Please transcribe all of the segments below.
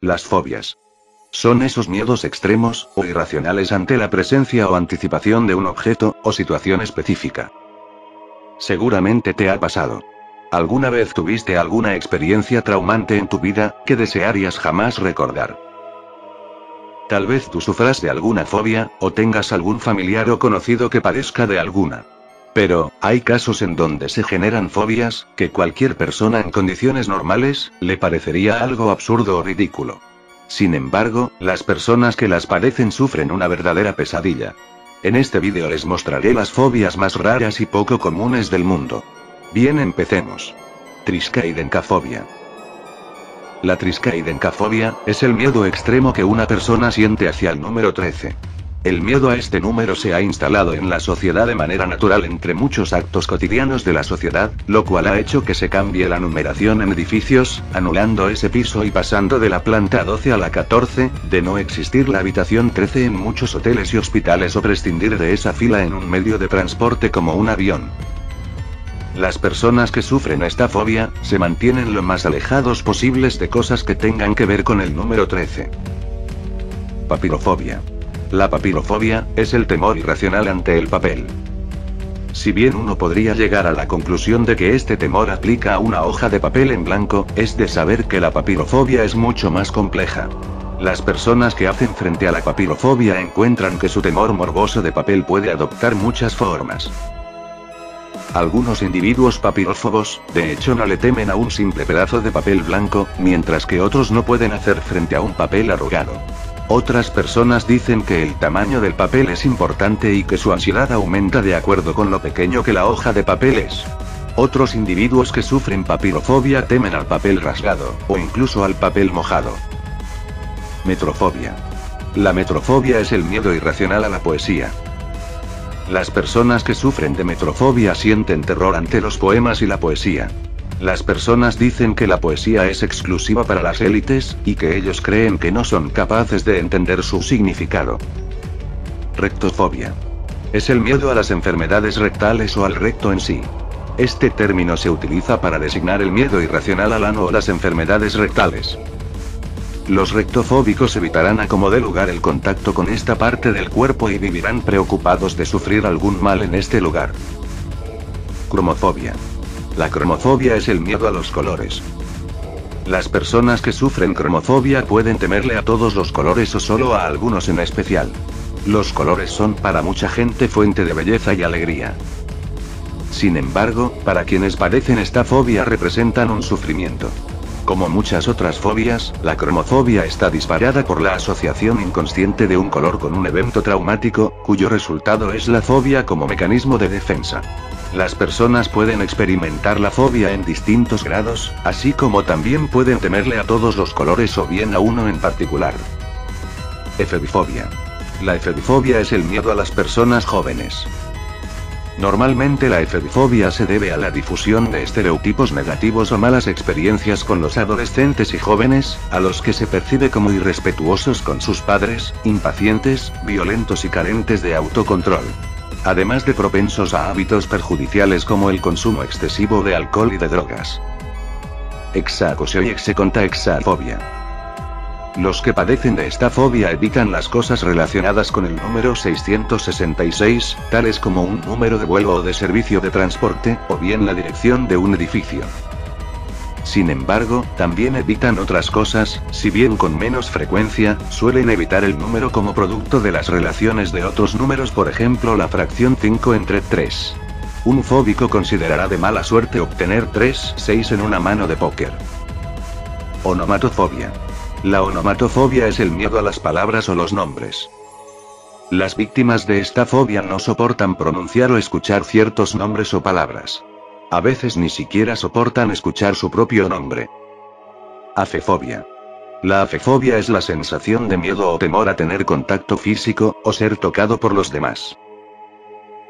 Las fobias son esos miedos extremos, o irracionales ante la presencia o anticipación de un objeto, o situación específica. Seguramente te ha pasado. ¿Alguna vez tuviste alguna experiencia traumante en tu vida, que desearías jamás recordar? Tal vez tú sufras de alguna fobia, o tengas algún familiar o conocido que padezca de alguna. Pero, hay casos en donde se generan fobias, que cualquier persona en condiciones normales, le parecería algo absurdo o ridículo. Sin embargo, las personas que las padecen sufren una verdadera pesadilla. En este vídeo les mostraré las fobias más raras y poco comunes del mundo. Bien, empecemos. Triskaidekafobia. La triskaidekafobia es el miedo extremo que una persona siente hacia el número 13. El miedo a este número se ha instalado en la sociedad de manera natural entre muchos actos cotidianos de la sociedad, lo cual ha hecho que se cambie la numeración en edificios, anulando ese piso y pasando de la planta 12 a la 14, de no existir la habitación 13 en muchos hoteles y hospitales o prescindir de esa fila en un medio de transporte como un avión. Las personas que sufren esta fobia, se mantienen lo más alejados posibles de cosas que tengan que ver con el número 13. Papirofobia. La papirofobia es el temor irracional ante el papel. Si bien uno podría llegar a la conclusión de que este temor aplica a una hoja de papel en blanco, es de saber que la papirofobia es mucho más compleja. Las personas que hacen frente a la papirofobia encuentran que su temor morboso de papel puede adoptar muchas formas. Algunos individuos papirófobos, de hecho, no le temen a un simple pedazo de papel blanco, mientras que otros no pueden hacer frente a un papel arrugado. Otras personas dicen que el tamaño del papel es importante y que su ansiedad aumenta de acuerdo con lo pequeño que la hoja de papel es. Otros individuos que sufren papirofobia temen al papel rasgado, o incluso al papel mojado. Metrofobia. La metrofobia es el miedo irracional a la poesía. Las personas que sufren de metrofobia sienten terror ante los poemas y la poesía. Las personas dicen que la poesía es exclusiva para las élites, y que ellos creen que no son capaces de entender su significado. Rectofobia. Es el miedo a las enfermedades rectales o al recto en sí. Este término se utiliza para designar el miedo irracional al ano o las enfermedades rectales. Los rectofóbicos evitarán a como dé lugar el contacto con esta parte del cuerpo y vivirán preocupados de sufrir algún mal en este lugar. Cromofobia. La cromofobia es el miedo a los colores. Las personas que sufren cromofobia pueden temerle a todos los colores o solo a algunos en especial. Los colores son para mucha gente fuente de belleza y alegría. Sin embargo, para quienes padecen esta fobia representan un sufrimiento. Como muchas otras fobias, la cromofobia está disparada por la asociación inconsciente de un color con un evento traumático, cuyo resultado es la fobia como mecanismo de defensa. Las personas pueden experimentar la fobia en distintos grados, así como también pueden temerle a todos los colores o bien a uno en particular. Efebifobia. La efebifobia es el miedo a las personas jóvenes. Normalmente la efebifobia se debe a la difusión de estereotipos negativos o malas experiencias con los adolescentes y jóvenes, a los que se percibe como irrespetuosos con sus padres, impacientes, violentos y carentes de autocontrol. Además de propensos a hábitos perjudiciales como el consumo excesivo de alcohol y de drogas. Hexacosio y hexacontahexafobia. Los que padecen de esta fobia evitan las cosas relacionadas con el número 666, tales como un número de vuelo o de servicio de transporte, o bien la dirección de un edificio. Sin embargo, también evitan otras cosas, si bien con menos frecuencia, suelen evitar el número como producto de las relaciones de otros números, por ejemplo la fracción 5 entre 3. Un fóbico considerará de mala suerte obtener 3-6 en una mano de póker. Onomatofobia. La onomatofobia es el miedo a las palabras o los nombres. Las víctimas de esta fobia no soportan pronunciar o escuchar ciertos nombres o palabras. A veces ni siquiera soportan escuchar su propio nombre. Afefobia. La afefobia es la sensación de miedo o temor a tener contacto físico, o ser tocado por los demás.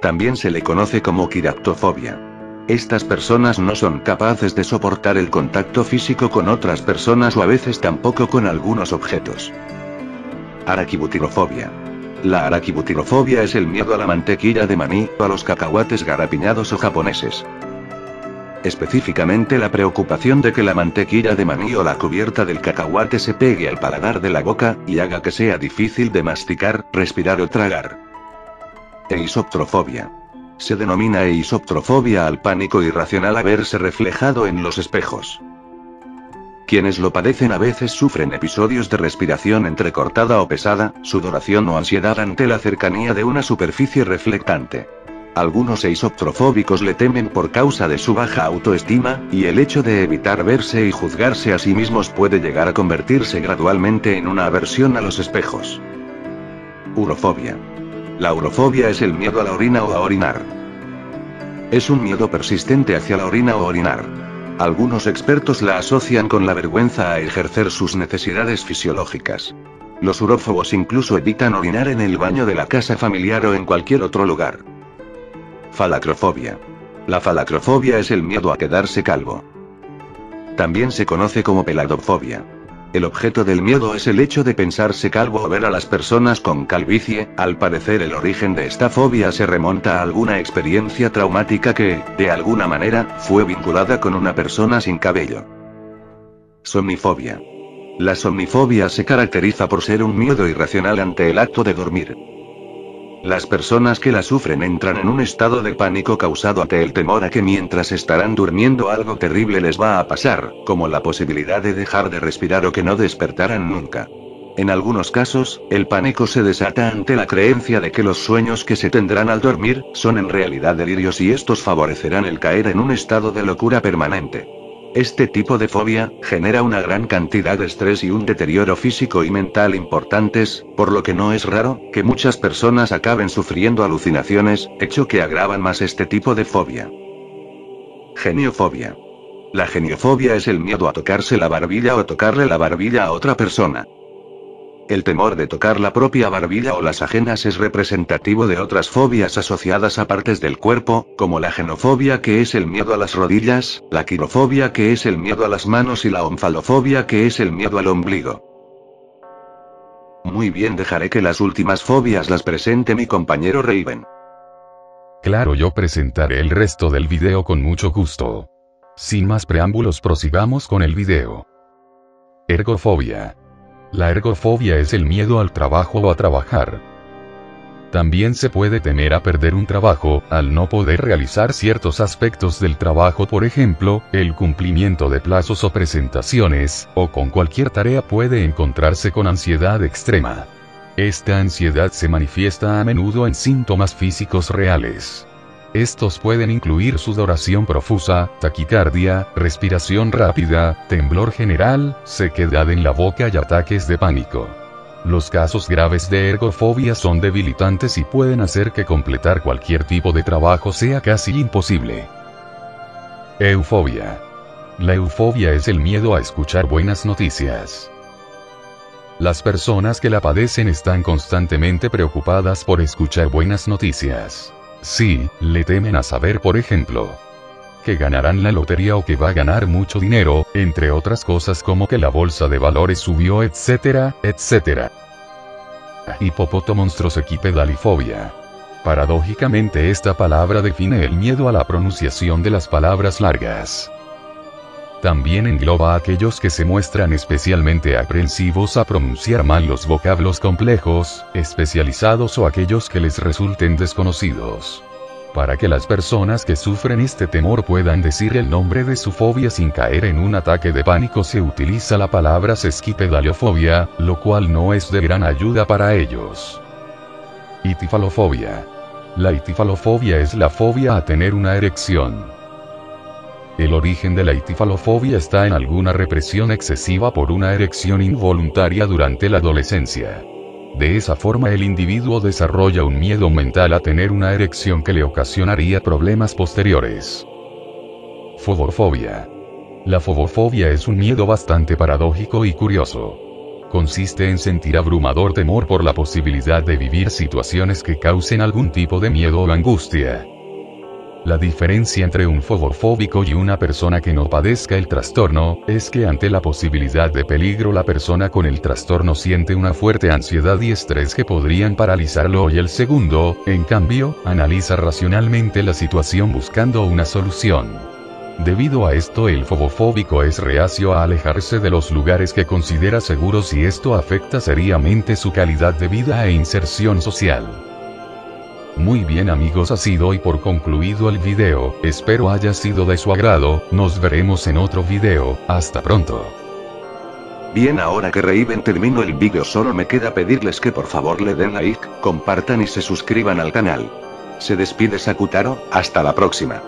También se le conoce como quiractofobia. Estas personas no son capaces de soportar el contacto físico con otras personas o a veces tampoco con algunos objetos. Araquibutirofobia. La araquibutirofobia es el miedo a la mantequilla de maní, o a los cacahuates garapiñados o japoneses. Específicamente la preocupación de que la mantequilla de maní o la cubierta del cacahuate se pegue al paladar de la boca, y haga que sea difícil de masticar, respirar o tragar. Eisoptrofobia. Se denomina eisoptrofobia al pánico irracional a verse reflejado en los espejos. Quienes lo padecen a veces sufren episodios de respiración entrecortada o pesada, sudoración o ansiedad ante la cercanía de una superficie reflectante. Algunos eisoptrofóbicos le temen por causa de su baja autoestima, y el hecho de evitar verse y juzgarse a sí mismos puede llegar a convertirse gradualmente en una aversión a los espejos. Urofobia. La urofobia es el miedo a la orina o a orinar. Es un miedo persistente hacia la orina o orinar. Algunos expertos la asocian con la vergüenza a ejercer sus necesidades fisiológicas. Los urófobos incluso evitan orinar en el baño de la casa familiar o en cualquier otro lugar. Falacrofobia. La falacrofobia es el miedo a quedarse calvo. También se conoce como peladofobia. El objeto del miedo es el hecho de pensarse calvo o ver a las personas con calvicie. Al parecer el origen de esta fobia se remonta a alguna experiencia traumática que, de alguna manera, fue vinculada con una persona sin cabello. Somnifobia. La somnifobia se caracteriza por ser un miedo irracional ante el acto de dormir. Las personas que la sufren entran en un estado de pánico causado ante el temor a que mientras estarán durmiendo algo terrible les va a pasar, como la posibilidad de dejar de respirar o que no despertarán nunca. En algunos casos, el pánico se desata ante la creencia de que los sueños que se tendrán al dormir, son en realidad delirios y estos favorecerán el caer en un estado de locura permanente. Este tipo de fobia, genera una gran cantidad de estrés y un deterioro físico y mental importantes, por lo que no es raro, que muchas personas acaben sufriendo alucinaciones, hecho que agravan más este tipo de fobia. Geniofobia. La geniofobia es el miedo a tocarse la barbilla o tocarle la barbilla a otra persona. El temor de tocar la propia barbilla o las ajenas es representativo de otras fobias asociadas a partes del cuerpo, como la genofobia que es el miedo a las rodillas, la quirofobia que es el miedo a las manos y la omfalofobia que es el miedo al ombligo. Muy bien, dejaré que las últimas fobias las presente mi compañero Raven. Claro, yo presentaré el resto del video con mucho gusto. Sin más preámbulos, prosigamos con el video. Ergofobia. La ergofobia es el miedo al trabajo o a trabajar. También se puede temer a perder un trabajo, al no poder realizar ciertos aspectos del trabajo, por ejemplo, el cumplimiento de plazos o presentaciones, o con cualquier tarea puede encontrarse con ansiedad extrema. Esta ansiedad se manifiesta a menudo en síntomas físicos reales. Estos pueden incluir sudoración profusa, taquicardia, respiración rápida, temblor general, sequedad en la boca y ataques de pánico. Los casos graves de ergofobia son debilitantes y pueden hacer que completar cualquier tipo de trabajo sea casi imposible. Eufobia. La eufobia es el miedo a escuchar buenas noticias. Las personas que la padecen están constantemente preocupadas por escuchar buenas noticias. Sí, le temen a saber, por ejemplo, que ganarán la lotería o que va a ganar mucho dinero, entre otras cosas como que la bolsa de valores subió, etcétera, etcétera. Hipopotomonstruosequipedalifobia. Paradójicamente esta palabra define el miedo a la pronunciación de las palabras largas. También engloba a aquellos que se muestran especialmente aprensivos a pronunciar mal los vocablos complejos, especializados o aquellos que les resulten desconocidos. Para que las personas que sufren este temor puedan decir el nombre de su fobia sin caer en un ataque de pánico se utiliza la palabra sesquipedaliofobia, lo cual no es de gran ayuda para ellos. Itifalofobia. La itifalofobia es la fobia a tener una erección. El origen de la itifalofobia está en alguna represión excesiva por una erección involuntaria durante la adolescencia. De esa forma el individuo desarrolla un miedo mental a tener una erección que le ocasionaría problemas posteriores. Fobofobia. La fobofobia es un miedo bastante paradójico y curioso. Consiste en sentir abrumador temor por la posibilidad de vivir situaciones que causen algún tipo de miedo o angustia. La diferencia entre un fobofóbico y una persona que no padezca el trastorno, es que ante la posibilidad de peligro la persona con el trastorno siente una fuerte ansiedad y estrés que podrían paralizarlo, y el segundo, en cambio, analiza racionalmente la situación buscando una solución. Debido a esto el fobofóbico es reacio a alejarse de los lugares que considera seguros y esto afecta seriamente su calidad de vida e inserción social. Muy bien amigos, así doy por concluido el video, espero haya sido de su agrado, nos veremos en otro video, hasta pronto. Bien, ahora que Raven terminó el vídeo solo me queda pedirles que por favor le den like, compartan y se suscriban al canal. Se despide Sakutaro, hasta la próxima.